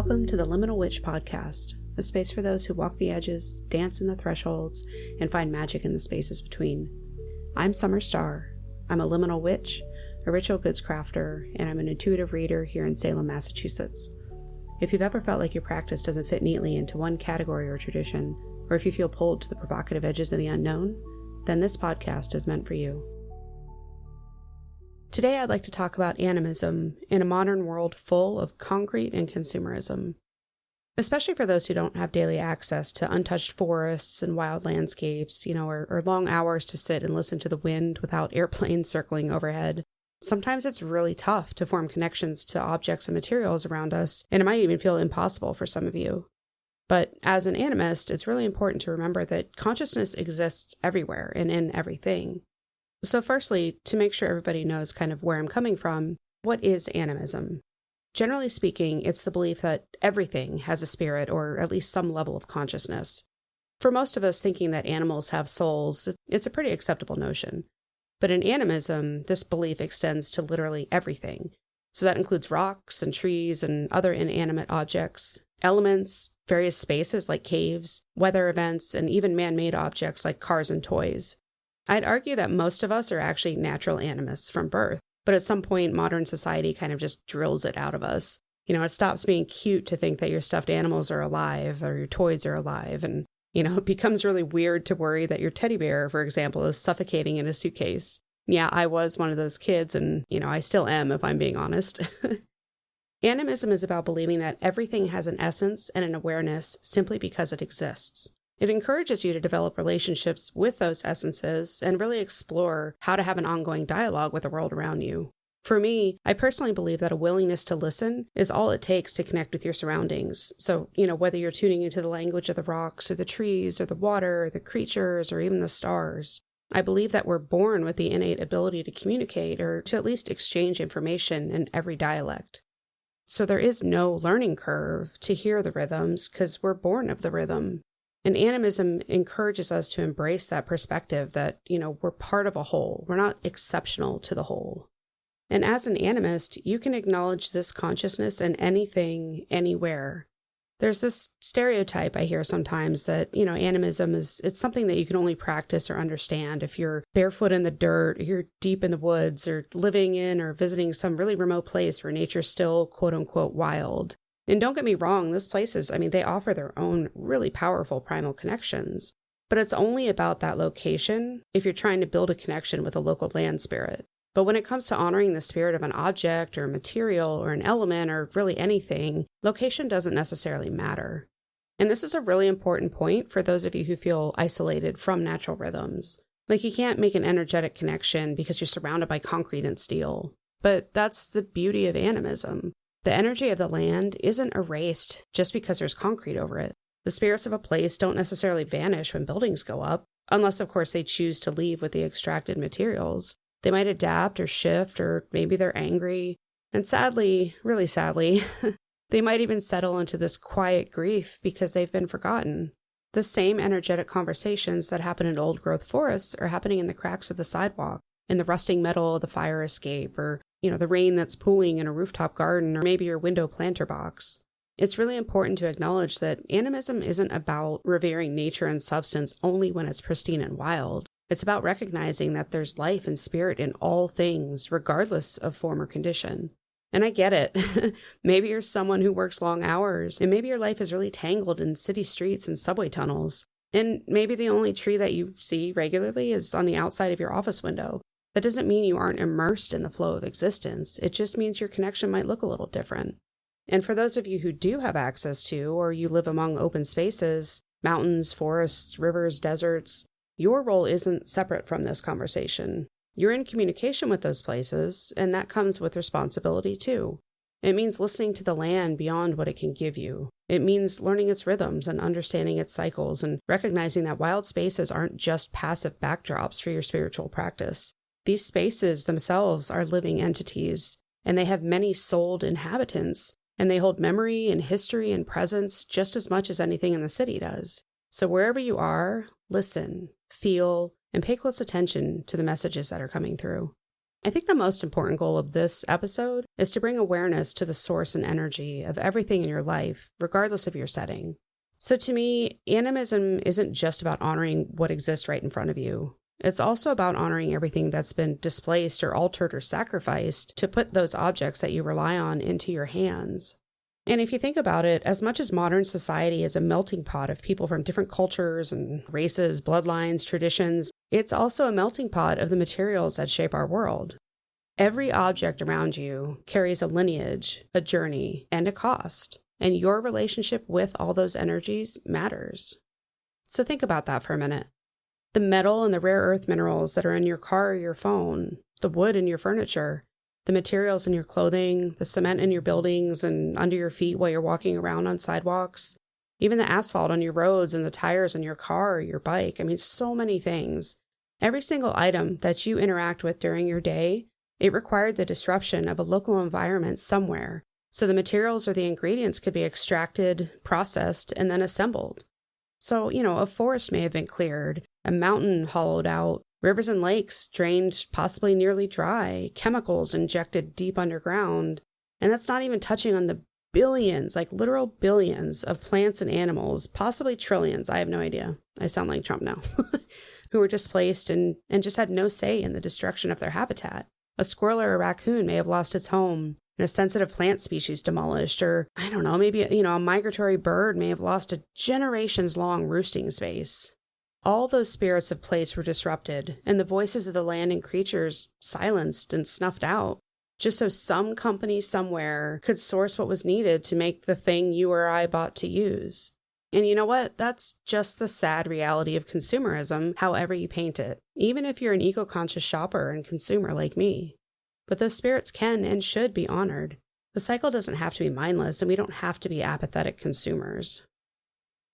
Welcome to the Liminal Witch Podcast, a space for those who walk the edges, dance in the thresholds, and find magic in the spaces between. I'm Summer Star. I'm a liminal witch, a ritual goods crafter, and I'm an intuitive reader here in Salem, Massachusetts. If you've ever felt like your practice doesn't fit neatly into one category or tradition, or if you feel pulled to the provocative edges of the unknown, then this podcast is meant for you. Today I'd like to talk about animism in a modern world full of concrete and consumerism. Especially for those who don't have daily access to untouched forests and wild landscapes, or long hours to sit and listen to the wind without airplanes circling overhead. Sometimes it's really tough to form connections to objects and materials around us, and it might even feel impossible for some of you. But as an animist, it's really important to remember that consciousness exists everywhere and in everything. So firstly, to make sure everybody knows kind of where I'm coming from, what is animism? Generally speaking, it's the belief that everything has a spirit or at least some level of consciousness. For most of us, thinking that animals have souls, it's a pretty acceptable notion. But in animism, this belief extends to literally everything. So that includes rocks and trees and other inanimate objects, elements, various spaces like caves, weather events, and even man-made objects like cars and toys. I'd argue that most of us are actually natural animists from birth, but at some point modern society kind of just drills it out of us. It stops being cute to think that your stuffed animals are alive or your toys are alive, and, it becomes really weird to worry that your teddy bear, for example, is suffocating in a suitcase. Yeah, I was one of those kids, and, I still am if I'm being honest. Animism is about believing that everything has an essence and an awareness simply because it exists. It encourages you to develop relationships with those essences and really explore how to have an ongoing dialogue with the world around you. For me, I personally believe that a willingness to listen is all it takes to connect with your surroundings. So, whether you're tuning into the language of the rocks or the trees or the water, or the creatures, or even the stars, I believe that we're born with the innate ability to communicate or to at least exchange information in every dialect. So there is no learning curve to hear the rhythms because we're born of the rhythm. And animism encourages us to embrace that perspective that, we're part of a whole. We're not exceptional to the whole. And as an animist, you can acknowledge this consciousness in anything, anywhere. There's this stereotype I hear sometimes that, animism it's something that you can only practice or understand if you're barefoot in the dirt, or you're deep in the woods, or living in or visiting some really remote place where nature's still, quote unquote, wild. And don't get me wrong, those places, they offer their own really powerful primal connections. But it's only about that location if you're trying to build a connection with a local land spirit. But when it comes to honoring the spirit of an object or a material or an element or really anything, location doesn't necessarily matter. And this is a really important point for those of you who feel isolated from natural rhythms. Like you can't make an energetic connection because you're surrounded by concrete and steel. But that's the beauty of animism. The energy of the land isn't erased just because there's concrete over it. The spirits of a place don't necessarily vanish when buildings go up, unless of course they choose to leave with the extracted materials. They might adapt or shift, or maybe they're angry. And sadly, really sadly, they might even settle into this quiet grief because they've been forgotten. The same energetic conversations that happen in old-growth forests are happening in the cracks of the sidewalk, in the rusting metal of the fire escape, or the rain that's pooling in a rooftop garden, or maybe your window planter box. It's really important to acknowledge that animism isn't about revering nature and substance only when it's pristine and wild. It's about recognizing that there's life and spirit in all things, regardless of form or condition. And I get it. Maybe you're someone who works long hours, and maybe your life is really tangled in city streets and subway tunnels. And maybe the only tree that you see regularly is on the outside of your office window. That doesn't mean you aren't immersed in the flow of existence. It just means your connection might look a little different. And for those of you who do have access to, or you live among open spaces, mountains, forests, rivers, deserts, your role isn't separate from this conversation. You're in communication with those places, and that comes with responsibility too. It means listening to the land beyond what it can give you. It means learning its rhythms and understanding its cycles and recognizing that wild spaces aren't just passive backdrops for your spiritual practice. These spaces themselves are living entities, and they have many souled inhabitants, and they hold memory and history and presence just as much as anything in the city does. So wherever you are, listen, feel, and pay close attention to the messages that are coming through. I think the most important goal of this episode is to bring awareness to the source and energy of everything in your life, regardless of your setting. So to me, animism isn't just about honoring what exists right in front of you. It's also about honoring everything that's been displaced or altered or sacrificed to put those objects that you rely on into your hands. And if you think about it, as much as modern society is a melting pot of people from different cultures and races, bloodlines, traditions, it's also a melting pot of the materials that shape our world. Every object around you carries a lineage, a journey, and a cost, and your relationship with all those energies matters. So think about that for a minute. The metal and the rare earth minerals that are in your car or your phone, the wood in your furniture, the materials in your clothing, the cement in your buildings and under your feet while you're walking around on sidewalks, even the asphalt on your roads and the tires on your car or your bike. I mean, so many things. Every single item that you interact with during your day, it required the disruption of a local environment somewhere, so the materials or the ingredients could be extracted, processed, and then assembled. So, a forest may have been cleared, a mountain hollowed out, rivers and lakes drained possibly nearly dry, chemicals injected deep underground, and that's not even touching on the billions, like literal billions of plants and animals, possibly trillions, I have no idea. I sound like Trump now, who were displaced and just had no say in the destruction of their habitat. A squirrel or a raccoon may have lost its home, and a sensitive plant species demolished, or, I don't know, maybe, a migratory bird may have lost a generations-long roosting space. All those spirits of place were disrupted, and the voices of the land and creatures silenced and snuffed out, just so some company somewhere could source what was needed to make the thing you or I bought to use. And you know what? That's just the sad reality of consumerism, however you paint it, even if you're an eco-conscious shopper and consumer like me. But those spirits can and should be honored. The cycle doesn't have to be mindless, and we don't have to be apathetic consumers.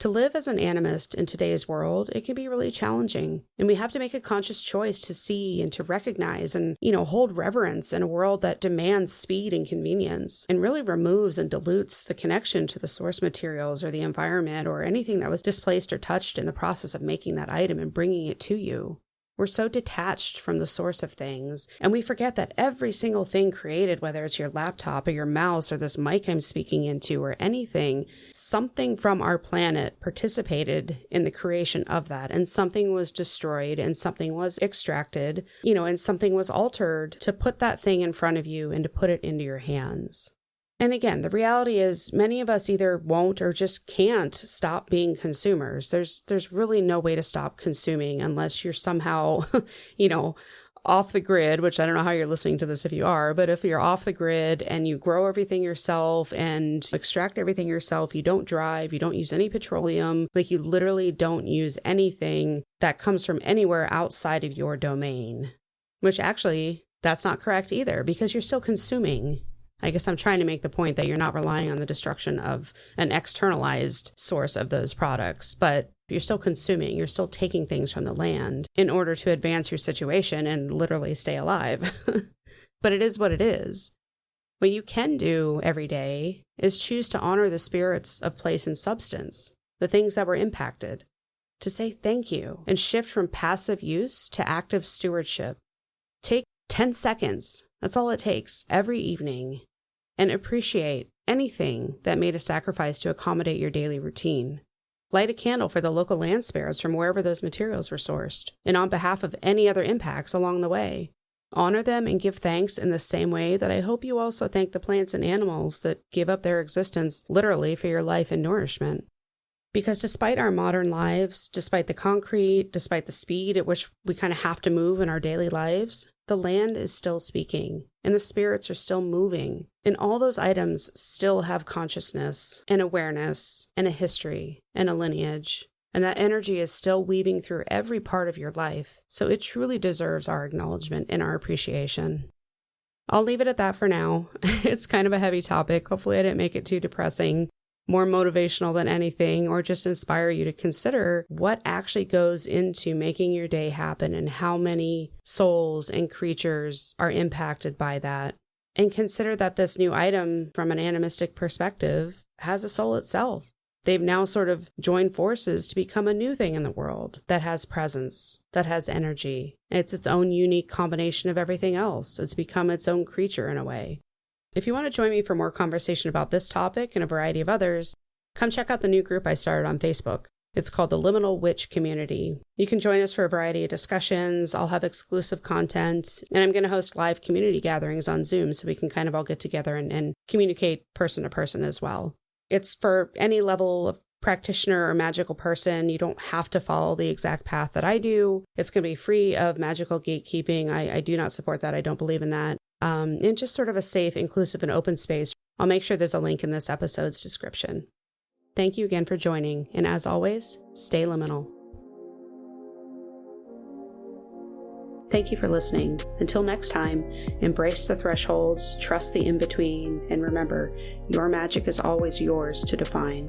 To live as an animist in today's world, it can be really challenging, and we have to make a conscious choice to see and to recognize and, hold reverence in a world that demands speed and convenience and really removes and dilutes the connection to the source materials or the environment or anything that was displaced or touched in the process of making that item and bringing it to you. We're so detached from the source of things, and we forget that every single thing created, whether it's your laptop or your mouse or this mic I'm speaking into or anything, something from our planet participated in the creation of that, and something was destroyed and something was extracted, and something was altered to put that thing in front of you and to put it into your hands. And again, the reality is many of us either won't or just can't stop being consumers. There's really no way to stop consuming unless you're somehow, off the grid, which I don't know how you're listening to this if you are, but if you're off the grid and you grow everything yourself and extract everything yourself, you don't drive, you don't use any petroleum, like you literally don't use anything that comes from anywhere outside of your domain, which actually that's not correct either because you're still consuming. I guess I'm trying to make the point that you're not relying on the destruction of an externalized source of those products, but you're still consuming, you're still taking things from the land in order to advance your situation and literally stay alive. But it is what it is. What you can do every day is choose to honor the spirits of place and substance, the things that were impacted, to say thank you and shift from passive use to active stewardship. Take 10 seconds, that's all it takes, every evening, and appreciate anything that made a sacrifice to accommodate your daily routine. Light a candle for the local land spares from wherever those materials were sourced, and on behalf of any other impacts along the way. Honor them and give thanks in the same way that I hope you also thank the plants and animals that give up their existence literally for your life and nourishment. Because despite our modern lives, despite the concrete, despite the speed at which we kind of have to move in our daily lives, the land is still speaking, and the spirits are still moving, and all those items still have consciousness and awareness and a history and a lineage, and that energy is still weaving through every part of your life, so it truly deserves our acknowledgement and our appreciation. I'll leave it at that for now. It's kind of a heavy topic. Hopefully I didn't make it too depressing. More motivational than anything, or just inspire you to consider what actually goes into making your day happen and how many souls and creatures are impacted by that. And consider that this new item, from an animistic perspective, has a soul itself. They've now sort of joined forces to become a new thing in the world that has presence, that has energy. It's its own unique combination of everything else. It's become its own creature in a way. If you want to join me for more conversation about this topic and a variety of others, come check out the new group I started on Facebook. It's called the Liminal Witch Community. You can join us for a variety of discussions. I'll have exclusive content, and I'm going to host live community gatherings on Zoom so we can kind of all get together and communicate person to person as well. It's for any level of practitioner or magical person. You don't have to follow the exact path that I do. It's going to be free of magical gatekeeping. I do not support that. I don't believe in that. And just sort of a safe, inclusive, and open space. I'll make sure there's a link in this episode's description. Thank you again for joining, and as always, stay liminal. Thank you for listening. Until next time, embrace the thresholds, trust the in-between, and remember, your magic is always yours to define.